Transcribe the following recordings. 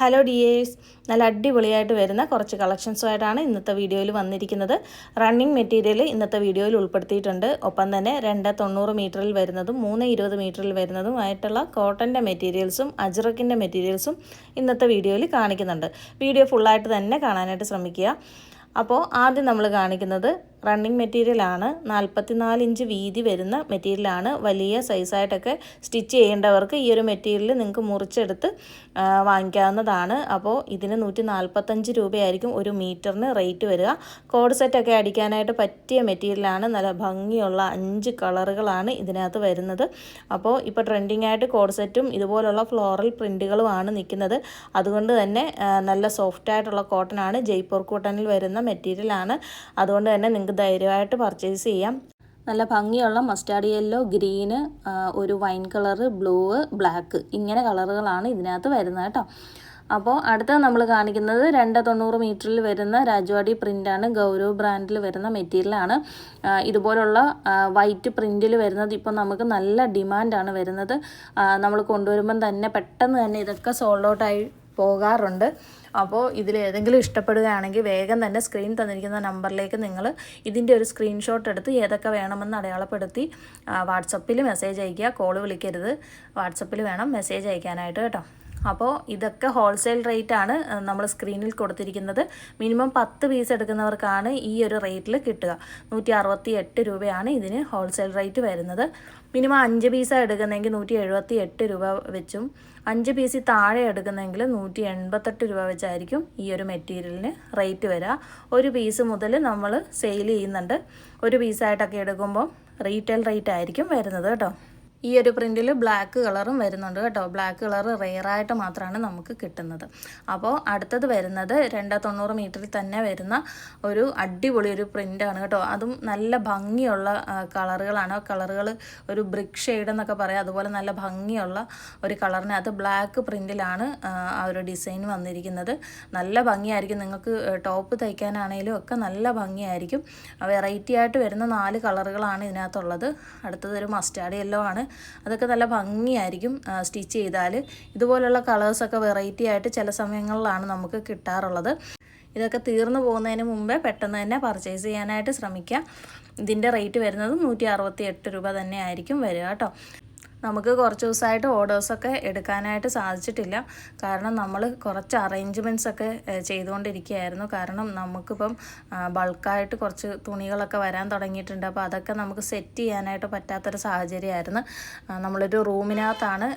Hello dears, നല്ല അടിപൊളിയായിട്ട് വരുന്ന കുറച്ച് കളക്ഷൻസുമായിട്ടാണ് ഇന്നത്തെ വീഡിയോയിൽ വന്നിരിക്കുന്നത്. റണ്ണിങ് മെറ്റീരിയൽ ഇന്നത്തെ വീഡിയോയിൽ ഉൾപ്പെടുത്തിയിട്ടുണ്ട്. ഒപ്പം തന്നെ 290 മീറ്ററിൽ വരുന്നതും 320 മീറ്ററിൽ വരുന്നതുമായിട്ടുള്ള കോട്ടൻ്റെ മെറ്റീരിയൽസും അജ്രക്കിൻ്റെ മെറ്റീരിയൽസും ഇന്നത്തെ വീഡിയോയിൽ കാണിക്കുന്നുണ്ട്. വീഡിയോ ഫുള്ളായിട്ട് തന്നെ കാണാനായിട്ട് ശ്രമിക്കുക. അപ്പോൾ ആദ്യം നമ്മൾ കാണിക്കുന്നത് റണ്ണിങ് മെറ്റീരിയലാണ്. 44 ഇഞ്ച് വീതി വരുന്ന മെറ്റീരിയലാണ്. വലിയ സൈസായിട്ടൊക്കെ സ്റ്റിച്ച് ചെയ്യേണ്ടവർക്ക് ഈ ഒരു മെറ്റീരിയൽ നിങ്ങൾക്ക് മുറിച്ചെടുത്ത് വാങ്ങിക്കാവുന്നതാണ്. അപ്പോൾ ഇതിന് 145 രൂപയായിരിക്കും ഒരു മീറ്ററിന് റേറ്റ് വരിക. കോഡ് സെറ്റൊക്കെ അടിക്കാനായിട്ട് പറ്റിയ മെറ്റീരിയലാണ്. നല്ല ഭംഗിയുള്ള 5 കളറുകളാണ് ഇതിനകത്ത് വരുന്നത്. അപ്പോൾ ഇപ്പോൾ ട്രെൻഡിങ് ആയിട്ട് കോഡ് സെറ്റും ഇതുപോലുള്ള ഫ്ലോറൽ പ്രിൻറ്റുകളുമാണ് നിൽക്കുന്നത്. അതുകൊണ്ട് തന്നെ നല്ല സോഫ്റ്റ് ആയിട്ടുള്ള കോട്ടനാണ്. ജയ്പൂർ കോട്ടണിൽ വരുന്ന മെറ്റീരിയലാണ്. അതുകൊണ്ട് തന്നെ നിങ്ങൾക്ക് ധൈര്യമായിട്ട് പർച്ചേസ് ചെയ്യാം. നല്ല ഭംഗിയുള്ള മസ്റ്റാർഡ് യെല്ലോ, ഗ്രീന്, ഒരു വൈൻ കളറ്, ബ്ലൂ, ബ്ലാക്ക്, ഇങ്ങനെ കളറുകളാണ് ഇതിനകത്ത് വരുന്നത് കേട്ടോ. അപ്പോൾ അടുത്തത് നമ്മൾ കാണിക്കുന്നത് 290 മീറ്ററിൽ വരുന്ന രാജവാടി പ്രിൻ്റാണ്. ഗൗരവ് ബ്രാൻഡിൽ വരുന്ന മെറ്റീരിയലാണ്. ഇതുപോലുള്ള വൈറ്റ് പ്രിൻറ്റിൽ വരുന്നത് ഇപ്പോൾ നമുക്ക് നല്ല ഡിമാൻഡാണ് വരുന്നത്. നമ്മൾ കൊണ്ടുവരുമ്പം തന്നെ പെട്ടെന്ന് തന്നെ ഇതൊക്കെ സോൾഡ് ഔട്ടായി പോകാറുണ്ട്. അപ്പോൾ ഇതിൽ ഏതെങ്കിലും ഇഷ്ടപ്പെടുകയാണെങ്കിൽ വേഗം തന്നെ സ്ക്രീൻ തന്നിരിക്കുന്ന നമ്പറിലേക്ക് നിങ്ങൾ ഇതിൻ്റെ ഒരു സ്ക്രീൻഷോട്ട് എടുത്ത് ഏതൊക്കെ വേണമെന്ന് അടയാളപ്പെടുത്തി വാട്സപ്പിൽ മെസ്സേജ് അയയ്ക്കുക. കോള് വിളിക്കരുത്, വാട്സപ്പിൽ വേണം മെസ്സേജ് അയക്കാനായിട്ട് കേട്ടോ. അപ്പോൾ ഇതൊക്കെ ഹോൾസെയിൽ റേറ്റാണ് നമ്മൾ സ്ക്രീനിൽ കൊടുത്തിരിക്കുന്നത്. മിനിമം 10 പീസ് എടുക്കുന്നവർക്കാണ് ഈ ഒരു റേറ്റിൽ കിട്ടുക. 168 രൂപയാണ് ഇതിന് ഹോൾസെയിൽ റേറ്റ് വരുന്നത്. മിനിമം 5 പീസാണ് എടുക്കുന്നതെങ്കിൽ 178 രൂപ വെച്ചും 5 പീസിൽ താഴെ എടുക്കുന്നതെങ്കിൽ 188 രൂപ വെച്ചായിരിക്കും ഈ ഒരു മെറ്റീരിയലിന് റേറ്റ് വരിക. ഒരു പീസ് മുതൽ നമ്മൾ സെയിൽ ചെയ്യുന്നുണ്ട്. ഒരു പീസായിട്ടൊക്കെ എടുക്കുമ്പോൾ റീറ്റെയിൽ റേറ്റ് ആയിരിക്കും വരുന്നത് കേട്ടോ. ഈ ഒരു പ്രിൻറ്റിൽ ബ്ലാക്ക് കളറും വരുന്നുണ്ട് കേട്ടോ. ബ്ലാക്ക് കളർ റെയറായിട്ട് മാത്രമാണ് നമുക്ക് കിട്ടുന്നത്. അപ്പോൾ അടുത്തത് വരുന്നത് 290 മീറ്ററിൽ തന്നെ വരുന്ന ഒരു അടിപൊളി ഒരു പ്രിൻ്റാണ് കേട്ടോ. അതും നല്ല ഭംഗിയുള്ള കളറുകളാണ്. കളറുകൾ ഒരു ബ്രിക്ക് ഷെയ്ഡ് എന്നൊക്കെ പറയാം. അതുപോലെ നല്ല ഭംഗിയുള്ള ഒരു കളറിനകത്ത് ബ്ലാക്ക് പ്രിൻറ്റിലാണ് ആ ഒരു ഡിസൈൻ വന്നിരിക്കുന്നത്. നല്ല ഭംഗിയായിരിക്കും. നിങ്ങൾക്ക് ടോപ്പ് തയ്ക്കാനാണെങ്കിലും ഒക്കെ നല്ല ഭംഗിയായിരിക്കും. വെറൈറ്റി ആയിട്ട് വരുന്ന 4 കളറുകളാണ് ഇതിനകത്തുള്ളത്. അടുത്തത് ഒരു മസ്റ്റാർഡ് യെല്ലോ ആണ്. അതൊക്കെ നല്ല ഭംഗിയായിരിക്കും സ്റ്റിച്ച് ചെയ്താൽ. ഇതുപോലുള്ള കളേഴ്സൊക്കെ വെറൈറ്റി ആയിട്ട് ചില സമയങ്ങളിലാണ് നമുക്ക് കിട്ടാറുള്ളത്. ഇതൊക്കെ തീർന്നു പോകുന്നതിന് മുമ്പേ പെട്ടെന്ന് തന്നെ പർച്ചേസ് ചെയ്യാനായിട്ട് ശ്രമിക്കുക. ഇതിൻ്റെ റേറ്റ് വരുന്നത് 168 രൂപ തന്നെ ആയിരിക്കും വരിക കേട്ടോ. നമുക്ക് കുറച്ച് ദിവസമായിട്ട് ഓർഡേഴ്സൊക്കെ എടുക്കാനായിട്ട് സാധിച്ചിട്ടില്ല. കാരണം നമ്മൾ കുറച്ച് അറേഞ്ച്മെൻറ്റ്സൊക്കെ ചെയ്തുകൊണ്ടിരിക്കുകയായിരുന്നു. കാരണം നമുക്കിപ്പം ബൾക്കായിട്ട് കുറച്ച് തുണികളൊക്കെ വരാൻ തുടങ്ങിയിട്ടുണ്ട്. അപ്പോൾ അതൊക്കെ നമുക്ക് സെറ്റ് ചെയ്യാനായിട്ട് പറ്റാത്തൊരു സാഹചര്യമായിരുന്നു. നമ്മളൊരു റൂമിനകത്താണ്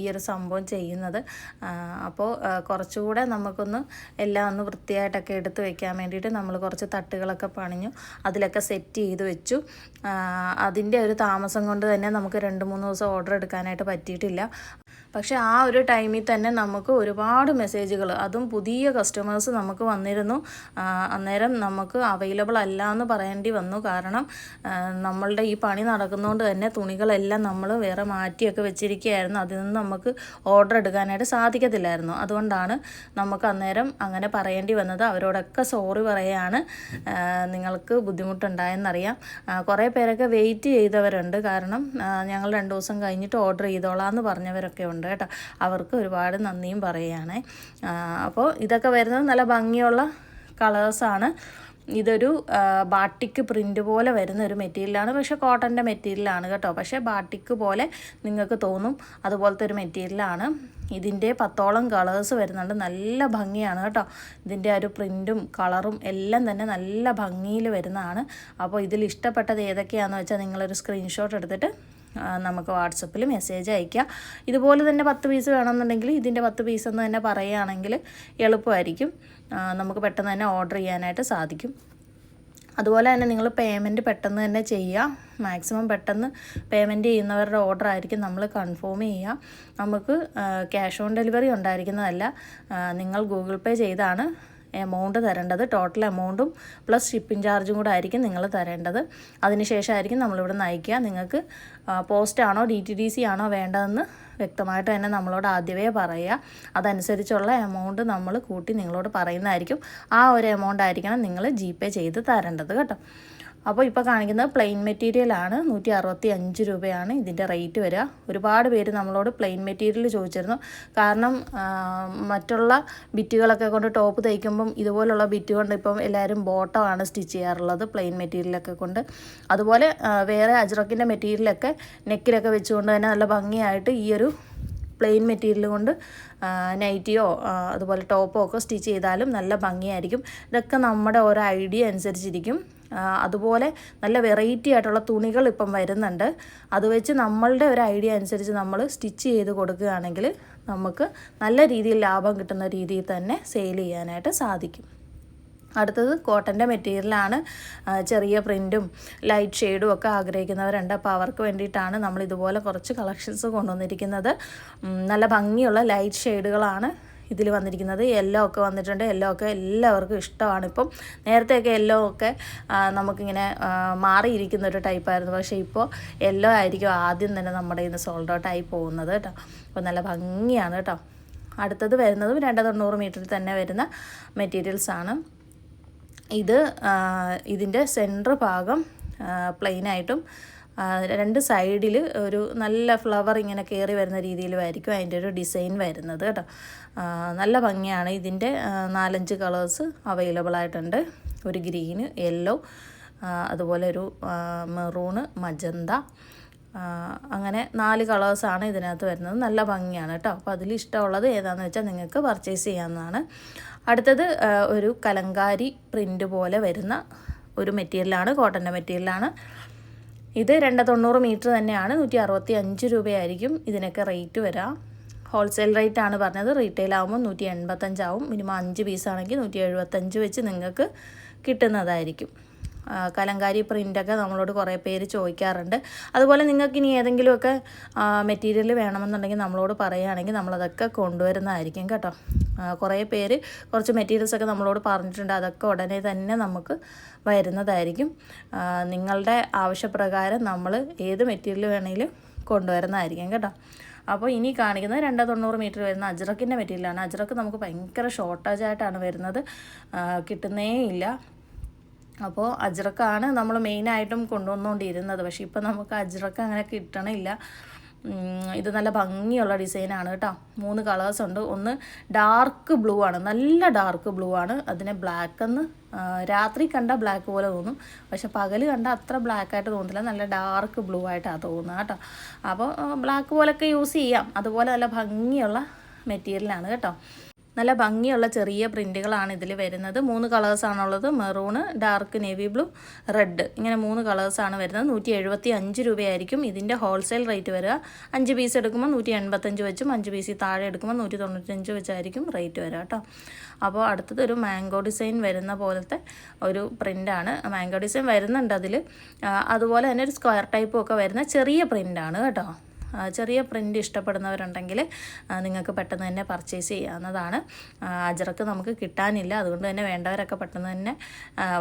ഈ ഒരു സംഭവം ചെയ്യുന്നത്. അപ്പോൾ കുറച്ചുകൂടെ നമുക്കൊന്ന് എല്ലാം ഒന്ന് വൃത്തിയായിട്ടൊക്കെ എടുത്ത് വെക്കാൻ വേണ്ടിയിട്ട് നമ്മൾ കുറച്ച് തട്ടുകളൊക്കെ പണിഞ്ഞു. അതിലൊക്കെ സെറ്റ് ചെയ്ത് വെച്ചു. അതിൻ്റെ ഒരു താമസം കൊണ്ട് തന്നെ നമുക്ക് 2-3 ദിവസം ഓർഡർ എടുക്കാനായിട്ട് പറ്റിയിട്ടില്ല. പക്ഷേ ആ ഒരു ടൈമിൽ തന്നെ നമുക്ക് ഒരുപാട് മെസ്സേജുകൾ, അതും പുതിയ കസ്റ്റമേഴ്സ് നമുക്ക് വന്നിരുന്നു. അന്നേരം നമുക്ക് അവൈലബിൾ അല്ല എന്ന് പറയേണ്ടി വന്നു. കാരണം നമ്മളുടെ ഈ പണി നടക്കുന്നതുകൊണ്ട് തന്നെ തുണികളെല്ലാം നമ്മൾ വേറെ മാറ്റിയൊക്കെ വെച്ചിരിക്കുകയായിരുന്നു. അതിൽ നിന്ന് നമുക്ക് ഓർഡർ എടുക്കാനായിട്ട് സാധിക്കത്തില്ലായിരുന്നു. അതുകൊണ്ടാണ് നമുക്ക് അന്നേരം അങ്ങനെ പറയേണ്ടി വന്നത്. അവരോടൊക്കെ സോറി പറയുകയാണ്. നിങ്ങൾക്ക് ബുദ്ധിമുട്ടുണ്ടായെന്നറിയാം. കുറേ പേരൊക്കെ വെയിറ്റ് ചെയ്തവരുണ്ട്. കാരണം ഞങ്ങൾ 2 ദിവസം കഴിഞ്ഞിട്ട് ഓർഡർ ചെയ്തോളാം എന്ന് പറഞ്ഞവരൊക്കെ ഉണ്ട് കേട്ടോ. അവർക്ക് ഒരുപാട് നന്ദിയും പറയുകയാണ്. അപ്പോൾ ഇതൊക്കെ വരുന്നത് നല്ല ഭംഗിയുള്ള കളേഴ്സാണ്. ഇതൊരു ബാട്ടിക്ക് പ്രിൻ്റ് പോലെ വരുന്ന ഒരു മെറ്റീരിയലാണ്. പക്ഷേ കോട്ടൻ്റെ മെറ്റീരിയലാണ് കേട്ടോ. പക്ഷേ ബാട്ടിക്ക് പോലെ നിങ്ങൾക്ക് തോന്നും. അതുപോലത്തെ ഒരു മെറ്റീരിയലാണ്. ഇതിൻ്റെ 10ഓളം കളേഴ്സ് വരുന്നുണ്ട്. നല്ല ഭംഗിയാണ് കേട്ടോ. ഇതിൻ്റെ ഒരു പ്രിൻറ്റും കളറും എല്ലാം തന്നെ നല്ല ഭംഗിയിൽ വരുന്നതാണ്. അപ്പോൾ ഇതിൽ ഇഷ്ടപ്പെട്ടത് ഏതൊക്കെയാണെന്ന് വെച്ചാൽ നിങ്ങളൊരു സ്ക്രീൻഷോട്ട് എടുത്തിട്ട് നമുക്ക് വാട്സപ്പിൽ മെസ്സേജ് അയയ്ക്കുക. ഇതുപോലെ തന്നെ 10 പീസ് വേണമെന്നുണ്ടെങ്കിൽ ഇതിൻ്റെ 10 പീസ് എന്ന് തന്നെ പറയുകയാണെങ്കിൽ എളുപ്പമായിരിക്കും. നമുക്ക് പെട്ടെന്ന് തന്നെ ഓർഡർ ചെയ്യാനായിട്ട് സാധിക്കും. അതുപോലെ തന്നെ നിങ്ങൾ പേയ്മെൻറ്റ് പെട്ടെന്ന് തന്നെ ചെയ്യുക. മാക്സിമം പെട്ടെന്ന് പേയ്മെൻറ്റ് ചെയ്യുന്നവരുടെ ഓർഡർ ആയിരിക്കും നമ്മൾ കൺഫേം ചെയ്യുക. നമുക്ക് ക്യാഷ് ഓൺ ഡെലിവറി ഉണ്ടായിരിക്കുന്നതല്ല. നിങ്ങൾ ഗൂഗിൾ പേ ചെയ്താണ് എമൗണ്ട് തരേണ്ടത്. ടോട്ടൽ എമൗണ്ടും പ്ലസ് ഷിപ്പിംഗ് ചാർജും കൂടെ ആയിരിക്കും നിങ്ങൾ തരേണ്ടത്. അതിനുശേഷമായിരിക്കും നമ്മളിവിടെ നയിക്കുക. നിങ്ങൾക്ക് പോസ്റ്റാണോ DTDC ആണോ വേണ്ടതെന്ന് വ്യക്തമായിട്ട് തന്നെ നമ്മളോട് ആദ്യമേ പറയുക. അതനുസരിച്ചുള്ള എമൗണ്ട് നമ്മൾ കൂട്ടി നിങ്ങളോട് പറയുന്നതായിരിക്കും. ആ ഒരു എമൗണ്ട് ആയിരിക്കണം നിങ്ങൾ GPay ചെയ്ത് തരേണ്ടത് കേട്ടോ. അപ്പോൾ ഇപ്പോൾ കാണിക്കുന്നത് പ്ലെയിൻ മെറ്റീരിയലാണ്. 165 രൂപയാണ് ഇതിൻ്റെ റേറ്റ് വരിക. ഒരുപാട് പേര് നമ്മളോട് പ്ലെയിൻ മെറ്റീരിയൽ ചോദിച്ചിരുന്നു. കാരണം മറ്റുള്ള ബിറ്റുകളൊക്കെ കൊണ്ട് ടോപ്പ് തയ്ക്കുമ്പം ഇതുപോലുള്ള ബിറ്റ് കൊണ്ട് ഇപ്പം എല്ലാവരും ബോട്ടമാണ് സ്റ്റിച്ച് ചെയ്യാറുള്ളത് പ്ലെയിൻ മെറ്റീരിയലൊക്കെ കൊണ്ട്. അതുപോലെ വേറെ അജ്രക്കിൻ്റെ മെറ്റീരിയലൊക്കെ നെക്കിലൊക്കെ വെച്ചുകൊണ്ട് തന്നെ നല്ല ഭംഗിയായിട്ട് ഈ ഒരു പ്ലെയിൻ മെറ്റീരിയൽ കൊണ്ട് നൈറ്റിയോ അതുപോലെ ടോപ്പോ ഒക്കെ സ്റ്റിച്ച് ചെയ്താലും നല്ല ഭംഗിയായിരിക്കും. ഇതൊക്കെ നമ്മുടെ ഓരോ ഐഡിയ അനുസരിച്ചിരിക്കും. അതുപോലെ നല്ല വെറൈറ്റി ആയിട്ടുള്ള തുണികൾ ഇപ്പം വരുന്നുണ്ട്. അത് വെച്ച് നമ്മളുടെ ഒരു ഐഡിയ അനുസരിച്ച് നമ്മൾ സ്റ്റിച്ച് ചെയ്ത് കൊടുക്കുകയാണെങ്കിൽ നമുക്ക് നല്ല രീതിയിൽ ലാഭം കിട്ടുന്ന രീതിയിൽ തന്നെ സെയിൽ ചെയ്യാനായിട്ട് സാധിക്കും. അടുത്തത് കോട്ടൻ്റെ മെറ്റീരിയലാണ്. ചെറിയ പ്രിൻറ്റും ലൈറ്റ് ഷെയ്ഡും ഒക്കെ ആഗ്രഹിക്കുന്നവരുണ്ട്. അപ്പോൾ അവർക്ക് വേണ്ടിയിട്ടാണ് നമ്മൾ ഇതുപോലെ കുറച്ച് കളക്ഷൻസ് കൊണ്ടുവന്നിരിക്കുന്നത്. നല്ല ഭംഗിയുള്ള ലൈറ്റ് ഷെയ്ഡുകളാണ് ഇതിൽ വന്നിരിക്കുന്നത്. യെല്ലോ ഒക്കെ വന്നിട്ടുണ്ട്. യെല്ലോ ഒക്കെ എല്ലാവർക്കും ഇഷ്ടമാണ്. ഇപ്പം നേരത്തെയൊക്കെ യെല്ലോ ഒക്കെ നമുക്കിങ്ങനെ മാറിയിരിക്കുന്ന ഒരു ടൈപ്പായിരുന്നു. പക്ഷേ ഇപ്പോൾ യെല്ലോ ആയിരിക്കും ആദ്യം തന്നെ നമ്മുടെ ഇന്ന് സോൾഡ് ഔട്ടായി പോകുന്നത് കേട്ടോ. അപ്പോൾ നല്ല ഭംഗിയാണ് കേട്ടോ. അടുത്തത് വരുന്നതും 290 മീറ്ററിൽ തന്നെ വരുന്ന മെറ്റീരിയൽസാണ്. ഇതിൻ്റെ സെൻറ്റർ ഭാഗം പ്ലെയിനായിട്ടും രണ്ട് സൈഡിൽ ഒരു നല്ല ഫ്ലവർ ഇങ്ങനെ കയറി വരുന്ന രീതിയിലുമായിരിക്കും അതിൻ്റെ ഒരു ഡിസൈൻ വരുന്നത് കേട്ടോ. നല്ല ഭംഗിയാണ്. ഇതിൻ്റെ 4-5 കളേഴ്സ് അവൈലബിൾ ആയിട്ടുണ്ട്. ഒരു ഗ്രീന്, യെല്ലോ, അതുപോലെ ഒരു മെറൂണ്, മജന്ത, അങ്ങനെ 4 കളേഴ്സാണ് ഇതിനകത്ത് വരുന്നത്. നല്ല ഭംഗിയാണ് കേട്ടോ. അപ്പോൾ അതിൽ ഇഷ്ടമുള്ളത് ഏതാണെന്ന് വെച്ചാൽ നിങ്ങൾക്ക് പർച്ചേസ് ചെയ്യാവുന്നതാണ്. അടുത്തത് ഒരു കലങ്കാരി പ്രിൻ്റ് പോലെ വരുന്ന ഒരു മെറ്റീരിയലാണ്. കോട്ടൻ്റെ മെറ്റീരിയലാണ്. ഇത് 290 മീറ്റർ തന്നെയാണ്. 165 രൂപയായിരിക്കും ഇതിനൊക്കെ റേറ്റ് വരാം. ഹോൾസെയിൽ റേറ്റ് ആണ് പറഞ്ഞത്. റീറ്റെയിൽ ആകുമ്പോൾ 185 ആവും. മിനിമം 5 പീസാണെങ്കിൽ 175 വെച്ച് നിങ്ങൾക്ക് കിട്ടുന്നതായിരിക്കും. കലങ്കാരി പ്രിൻ്റൊക്കെ നമ്മളോട് കുറേ പേര് ചോദിക്കാറുണ്ട്. അതുപോലെ നിങ്ങൾക്ക് ഇനി ഏതെങ്കിലുമൊക്കെ മെറ്റീരിയൽ വേണമെന്നുണ്ടെങ്കിൽ നമ്മളോട് പറയുകയാണെങ്കിൽ നമ്മളതൊക്കെ കൊണ്ടുവരുന്നതായിരിക്കും കേട്ടോ. കുറേ പേര് കുറച്ച് മെറ്റീരിയൽസൊക്കെ നമ്മളോട് പറഞ്ഞിട്ടുണ്ട്. അതൊക്കെ ഉടനെ തന്നെ നമുക്ക് വരുന്നതായിരിക്കും. നിങ്ങളുടെ ആവശ്യപ്രകാരം നമ്മൾ ഏത് മെറ്റീരിയൽ വേണമെങ്കിലും കൊണ്ടുവരുന്നതായിരിക്കും കേട്ടോ. അപ്പോൾ ഇനി കാണിക്കുന്നത് 290 മീറ്റർ വരുന്ന അജ്രക്കിൻ്റെ മെറ്റീരിയലാണ്. അജ്രക്ക് നമുക്ക് ഭയങ്കര ഷോർട്ടേജ് ആയിട്ടാണ് വരുന്നത്. കിട്ടുന്നേ ഇല്ല. അപ്പോൾ അജ്രക്കാണ് നമ്മൾ മെയിനായിട്ടും കൊണ്ടുവന്നുകൊണ്ടിരുന്നത്. പക്ഷേ ഇപ്പോൾ നമുക്ക് അജ്രക്ക് അങ്ങനെ കിട്ടണില്ല. ഇത് നല്ല ഭംഗിയുള്ള ഡിസൈനാണ് കേട്ടോ. 3 കളേഴ്സ് ഉണ്ട്. ഒന്ന് ഡാർക്ക് ബ്ലൂ ആണ്, നല്ല ഡാർക്ക് ബ്ലൂ ആണ്. അതിനെ ബ്ലാക്ക് എന്ന് രാത്രി കണ്ട ബ്ലാക്ക് പോലെ തോന്നും, പക്ഷെ പകൽ കണ്ട അത്ര ബ്ലാക്കായിട്ട് തോന്നില്ല. നല്ല ഡാർക്ക് ബ്ലൂ ആയിട്ടാണ് തോന്നുന്നത് കേട്ടോ. അപ്പോൾ ബ്ലാക്ക് പോലൊക്കെ യൂസ് ചെയ്യാം. അതുപോലെ നല്ല ഭംഗിയുള്ള മെറ്റീരിയലാണ് കേട്ടോ. നല്ല ഭംഗിയുള്ള ചെറിയ പ്രിൻറ്റുകളാണ് ഇതിൽ വരുന്നത്. 3 കളേഴ്സാണുള്ളത്. Maroon, dark navy blue, red, ഇങ്ങനെ 3 കളേഴ്സാണ് വരുന്നത്. 175 രൂപയായിരിക്കും ഇതിൻ്റെ ഹോൾസെയിൽ റേറ്റ് വരിക. 5 പീസ് എടുക്കുമ്പോൾ 185 വെച്ചും 5 പീസിൽ താഴെ എടുക്കുമ്പോൾ 195 വെച്ചായിരിക്കും റേറ്റ് വരിക കേട്ടോ. അപ്പോൾ അടുത്തത് ഒരു മാംഗോ ഡിസൈൻ വരുന്ന പോലത്തെ ഒരു പ്രിൻ്റാണ്. മാംഗോ ഡിസൈൻ വരുന്നുണ്ട് അതിൽ. അതുപോലെ തന്നെ ഒരു സ്ക്വയർ ടൈപ്പും ഒക്കെ വരുന്ന ചെറിയ പ്രിൻ്റാണ് കേട്ടോ. ചെറിയ പ്രിൻ്റ് ഇഷ്ടപ്പെടുന്നവരുണ്ടെങ്കിൽ നിങ്ങൾക്ക് പെട്ടെന്ന് തന്നെ പർച്ചേസ് ചെയ്യാവുന്നതാണ്. അജ്രക്ക് നമുക്ക് കിട്ടാനില്ല. അതുകൊണ്ട് തന്നെ വേണ്ടവരൊക്കെ പെട്ടെന്ന് തന്നെ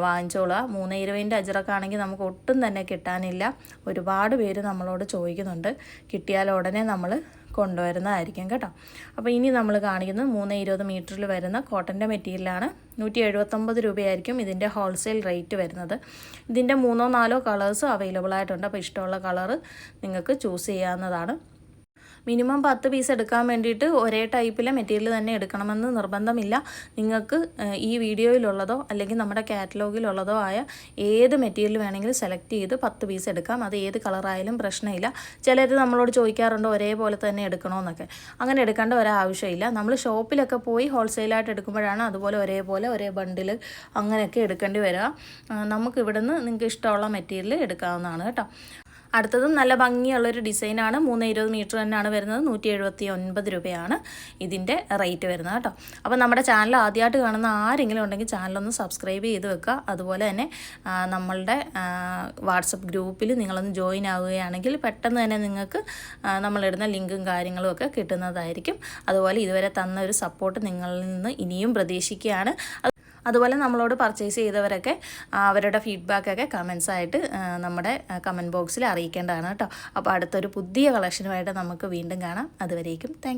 വാങ്ങിച്ചോളുക. 320 അജ്രക്കാണെങ്കിൽ നമുക്ക് ഒട്ടും തന്നെ കിട്ടാനില്ല. ഒരുപാട് പേര് നമ്മളോട് ചോദിക്കുന്നുണ്ട്. കിട്ടിയാൽ ഉടനെ നമ്മൾ കൊണ്ടുവരുന്നതായിരിക്കും കേട്ടോ. അപ്പോൾ ഇനി നമ്മൾ കാണിക്കുന്നത് 320 മീറ്ററിൽ വരുന്ന കോട്ടൻ്റെ മെറ്റീരിയലാണ്. 179 രൂപയായിരിക്കും ഇതിൻ്റെ ഹോൾസെയിൽ റേറ്റ് വരുന്നത്. ഇതിൻ്റെ 3-4 കളേഴ്സ് അവൈലബിൾ ആയിട്ടുണ്ട്. അപ്പോൾ ഇഷ്ടമുള്ള കളറ് നിങ്ങൾക്ക് ചൂസ് ചെയ്യാവുന്നതാണ്. മിനിമം 10 പീസ് എടുക്കാൻ വേണ്ടിയിട്ട് ഒരേ ടൈപ്പിലെ മെറ്റീരിയൽ തന്നെ എടുക്കണമെന്ന് നിർബന്ധമില്ല. നിങ്ങൾക്ക് ഈ വീഡിയോയിലുള്ളതോ അല്ലെങ്കിൽ നമ്മുടെ കാറ്റലോഗിലുള്ളതോ ആയ ഏത് മെറ്റീരിയൽ വേണമെങ്കിലും സെലക്ട് ചെയ്ത് 10 പീസ് എടുക്കാം. അത് ഏത് കളറായാലും പ്രശ്നമില്ല. ചിലർ നമ്മളോട് ചോദിക്കാറുണ്ട് ഒരേപോലെ തന്നെ എടുക്കണമെന്നൊക്കെ. അങ്ങനെ എടുക്കേണ്ട ഒരാവശ്യമില്ല. നമ്മൾ ഷോപ്പിലൊക്കെ പോയി ഹോൾസെയിലായിട്ട് എടുക്കുമ്പോഴാണ് അതുപോലെ ഒരേപോലെ ഒരേ ബണ്ടിൽ അങ്ങനെയൊക്കെ എടുക്കേണ്ടി വരിക. നമുക്ക് ഇവിടുന്ന് നിങ്ങൾക്ക് ഇഷ്ടമുള്ള മെറ്റീരിയൽ എടുക്കാവുന്നതാണ് കേട്ടോ. അടുത്തതും നല്ല ഭംഗിയുള്ളൊരു ഡിസൈനാണ്. 320 മീറ്റർ തന്നെയാണ് വരുന്നത്. 179 രൂപയാണ് ഇതിൻ്റെ റേറ്റ് വരുന്നത് കേട്ടോ. അപ്പോൾ നമ്മുടെ ചാനൽ ആദ്യമായിട്ട് കാണുന്ന ആരെങ്കിലും ഉണ്ടെങ്കിൽ ചാനലൊന്ന് സബ്സ്ക്രൈബ് ചെയ്ത് വെക്കുക. അതുപോലെ തന്നെ നമ്മളുടെ വാട്സപ്പ് ഗ്രൂപ്പിൽ നിങ്ങളൊന്ന് ജോയിൻ ആവുകയാണെങ്കിൽ പെട്ടെന്ന് തന്നെ നിങ്ങൾക്ക് നമ്മളിടുന്ന ലിങ്കും കാര്യങ്ങളും ഒക്കെ കിട്ടുന്നതായിരിക്കും. അതുപോലെ ഇതുവരെ തന്ന ഒരു സപ്പോർട്ട് നിങ്ങളിൽ നിന്ന് ഇനിയും പ്രതീക്ഷിക്കുകയാണ്. അതുപോലെ നമ്മളോട് പർച്ചേസ് ചെയ്തവരൊക്കെ അവരുടെ ഫീഡ്ബാക്കൊക്കെ കമൻസായിട്ട് നമ്മുടെ കമൻറ്റ് ബോക്സിൽ അറിയിക്കേണ്ടതാണ് കേട്ടോ. അപ്പോൾ അടുത്തൊരു പുതിയ കളക്ഷനുമായിട്ട് നമുക്ക് വീണ്ടും കാണാം. അതുവരേക്കും താങ്ക്